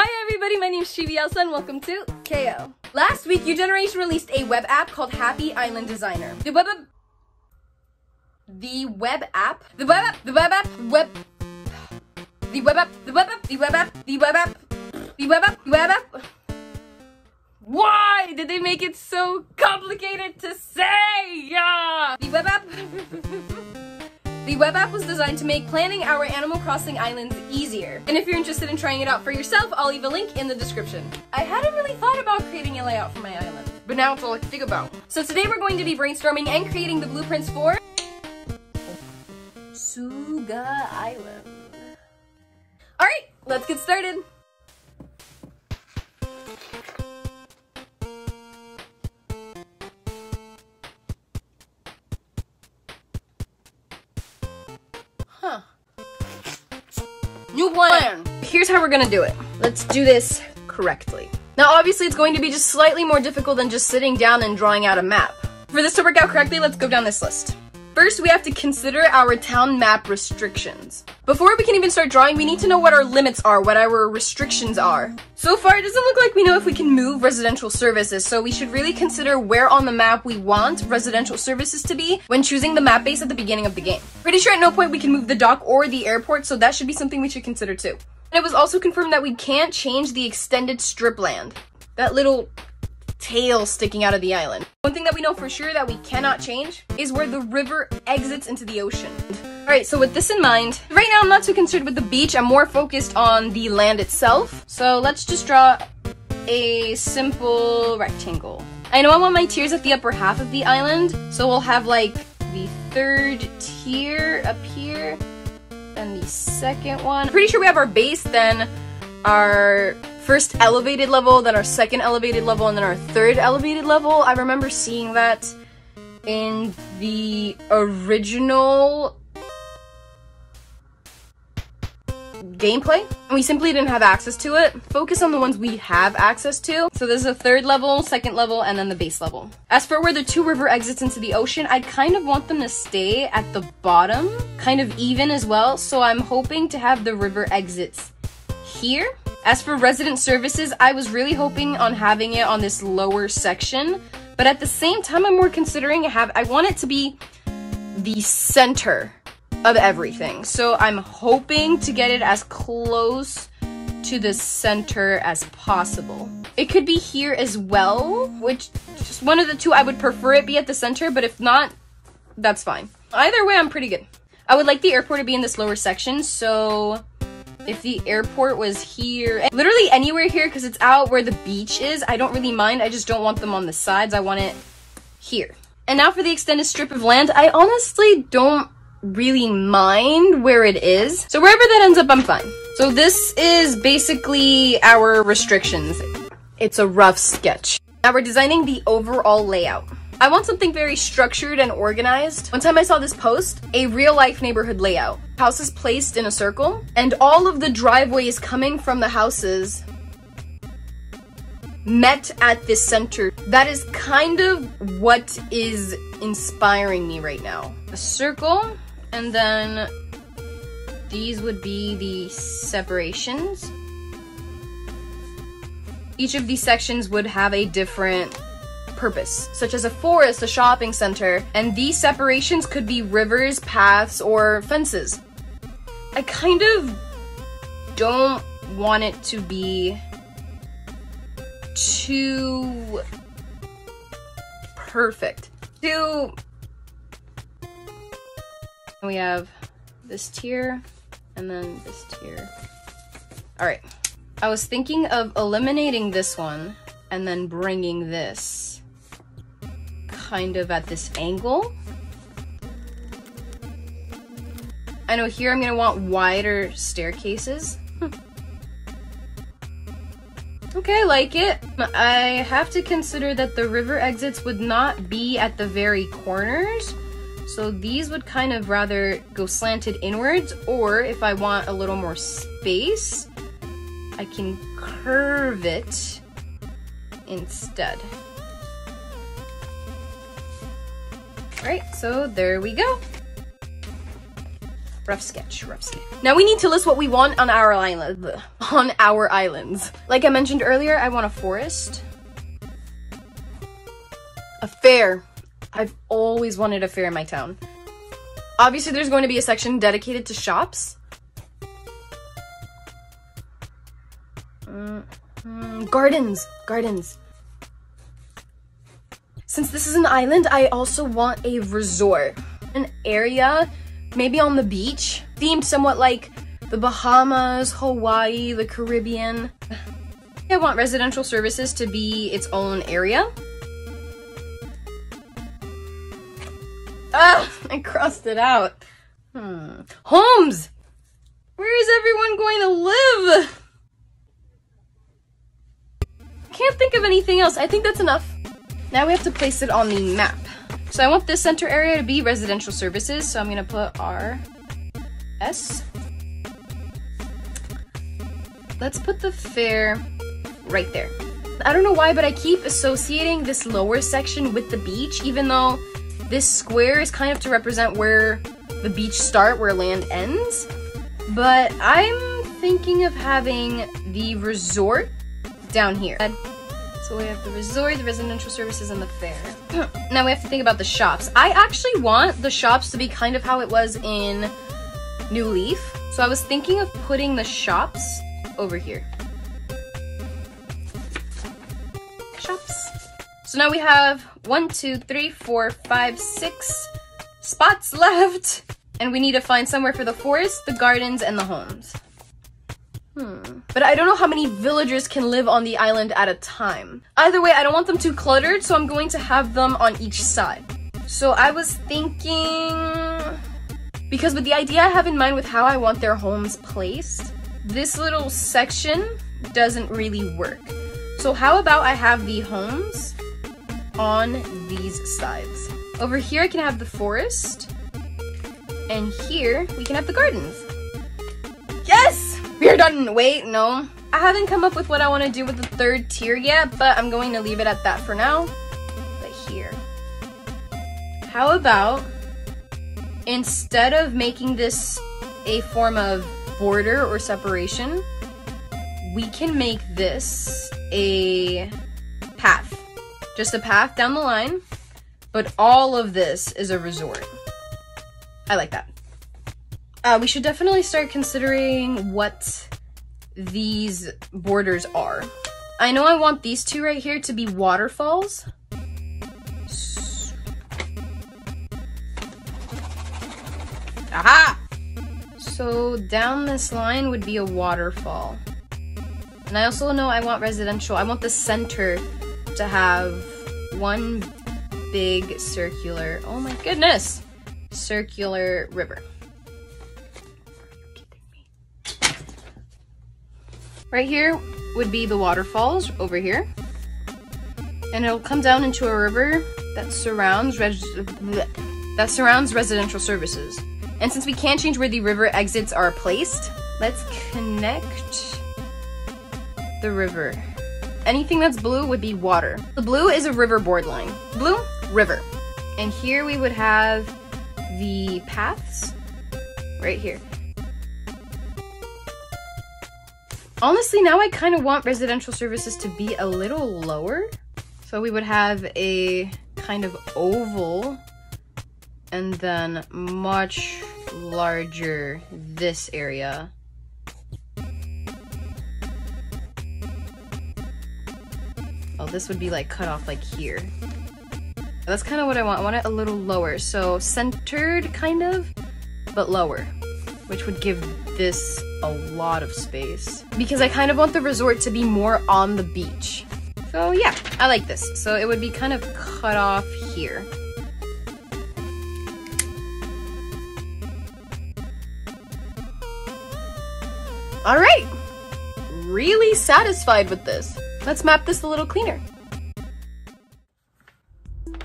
Hi everybody, my name is Shibi Elsa and welcome to KO. Last week, uGeneration released a web app called Happy Island Designer. The web app. Why did they make it so complicated to say? The web app was designed to make planning our Animal Crossing islands easier. And if you're interested in trying it out for yourself, I'll leave a link in the description. I hadn't really thought about creating a layout for my island, but now it's all I can think about. So today we're going to be brainstorming and creating the blueprints for Suga Island. Alright, let's get started. New plan! Here's how we're gonna do it. Let's do this correctly. Now obviously it's going to be just slightly more difficult than just sitting down and drawing out a map. For this to work out correctly, let's go down this list. First, we have to consider our town map restrictions. Before we can even start drawing, we need to know what our limits are, what our restrictions are. So far, it doesn't look like we know if we can move residential services, so we should really consider where on the map we want residential services to be when choosing the map base at the beginning of the game. Pretty sure at no point we can move the dock or the airport, so that should be something we should consider too. And it was also confirmed that we can't change the extended strip land. That little tail sticking out of the island. One thing that we know for sure that we cannot change is where the river exits into the ocean. Alright, so with this in mind, right now I'm not too concerned with the beach, I'm more focused on the land itself. So let's just draw a simple rectangle. I know I want my tiers at the upper half of the island, so we'll have like the third tier up here, and the second one. I'm pretty sure we have our base, then our first elevated level, then our second elevated level, and then our third elevated level. I remember seeing that in the original gameplay, and we simply didn't have access to it. Focus on the ones we have access to. So there's a third level, second level, and then the base level. As for where the two river exits into the ocean, I kind of want them to stay at the bottom, kind of even as well, so I'm hoping to have the river exits here. As for resident services, I was really hoping on having it on this lower section, but at the same time, I'm more considering I want it to be the center of everything. So I'm hoping to get it as close to the center as possible. It could be here as well, which just one of the two, I would prefer it be at the center, but if not, that's fine. Either way, I'm pretty good. I would like the airport to be in this lower section, so if the airport was here, literally anywhere here, because it's out where the beach is, I don't really mind. I just don't want them on the sides. I want it here. And now for the extended strip of land, I honestly don't really mind where it is. So wherever that ends up, I'm fine. So this is basically our restrictions. It's a rough sketch. Now we're designing the overall layout. I want something very structured and organized. One time I saw this post, a real-life neighborhood layout. Houses placed in a circle, and all of the driveways coming from the houses met at this center. That is kind of what is inspiring me right now. A circle, and then these would be the separations. Each of these sections would have a different purpose, such as a forest, a shopping center, and these separations could be rivers, paths, or fences. I kind of don't want it to be too perfect. We have this tier, and then this tier. Alright, I was thinking of eliminating this one, and then bringing this kind of at this angle. I know here I'm gonna want wider staircases. Okay, I like it. I have to consider that the river exits would not be at the very corners, so these would kind of rather go slanted inwards, or if I want a little more space, I can curve it instead. Right, so there we go. Rough sketch, rough sketch. Now we need to list what we want on our island, on our islands. Like I mentioned earlier, I want a forest. A fair. I've always wanted a fair in my town. Obviously, there's going to be a section dedicated to shops. Gardens. Gardens. Since this is an island, I also want a resort. An area, maybe on the beach, themed somewhat like the Bahamas, Hawaii, the Caribbean. I want residential services to be its own area. Ah, I crossed it out. Homes! Where is everyone going to live? Can't think of anything else. I think that's enough. Now we have to place it on the map. So I want this center area to be residential services. So I'm gonna put RS. Let's put the fair right there. I don't know why, but I keep associating this lower section with the beach, even though this square is kind of to represent where the beach starts, where land ends. But I'm thinking of having the resort down here. So we have the resort, the residential services, and the fair. Now we have to think about the shops. I actually want the shops to be kind of how it was in New Leaf. So I was thinking of putting the shops over here. Shops. So now we have 1, 2, 3, 4, 5, 6 spots left. And we need to find somewhere for the forest, the gardens, and the homes. But I don't know how many villagers can live on the island at a time. Either way, I don't want them too cluttered, so I'm going to have them on each side. So I was thinking, because with the idea I have in mind with how I want their homes placed, this little section doesn't really work. So how about I have the homes on these sides? Over here I can have the forest, and here we can have the gardens. Yes! We are done. Wait, no. I haven't come up with what I want to do with the third tier yet, but I'm going to leave it at that for now. But here. How about, instead of making this a form of border or separation, we can make this a path. Just a path down the line, but all of this is a resort. I like that. We should definitely start considering what these borders are. I know I want these two right here to be waterfalls. Aha! So down this line would be a waterfall. And I also know I want residential. I want the center to have one big circular, oh my goodness, circular river. Right here would be the waterfalls over here. And it'll come down into a river that surrounds residential services. And since we can't change where the river exits are placed, let's connect the river. Anything that's blue would be water. The blue is a river board line. Blue, river. And here we would have the paths right here. Honestly, now I kind of want residential services to be a little lower. So we would have a kind of oval and then much larger this area. Oh, this would be like cut off like here. That's kind of what I want. I want it a little lower. So centered kind of, but lower, which would give this a lot of space because I kind of want the resort to be more on the beach. So yeah, I like this. So it would be kind of cut off here. All right, really satisfied with this. Let's map this a little cleaner.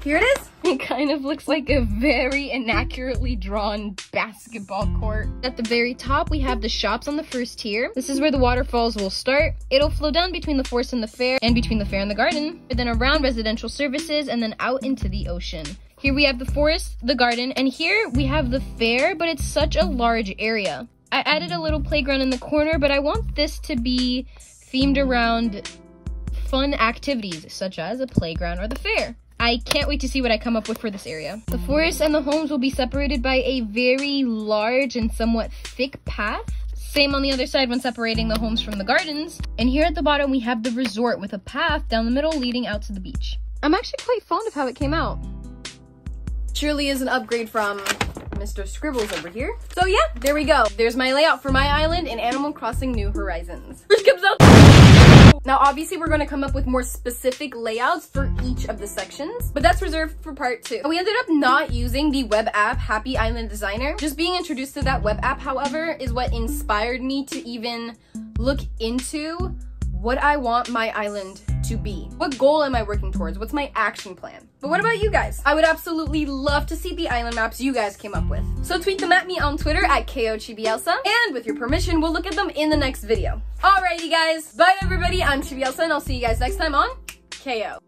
Here it is. It kind of looks like a very inaccurately drawn basketball court. At the very top, we have the shops on the first tier. This is where the waterfalls will start. It'll flow down between the forest and the fair, and between the fair and the garden, and then around residential services, and then out into the ocean. Here we have the forest, the garden, and here we have the fair, but it's such a large area. I added a little playground in the corner, but I want this to be themed around fun activities, such as a playground or the fair. I can't wait to see what I come up with for this area. The forest and the homes will be separated by a very large and somewhat thick path. Same on the other side when separating the homes from the gardens. And here at the bottom, we have the resort with a path down the middle leading out to the beach. I'm actually quite fond of how it came out. Surely is an upgrade from Mr. Scribbles over here. So yeah, there we go. There's my layout for my island in Animal Crossing New Horizons. Which comes out. Now obviously we're gonna come up with more specific layouts for each of the sections, but that's reserved for part 2. We ended up not using the web app Happy Island Designer. Just being introduced to that web app, however, is what inspired me to even look into what I want my island to be. What goal am I working towards? What's my action plan? But what about you guys? I would absolutely love to see the island maps you guys came up with. So tweet them at me on Twitter at KOChibielsa, and with your permission, we'll look at them in the next video. Alrighty guys, bye everybody, I'm Chibielsa, and I'll see you guys next time on KO.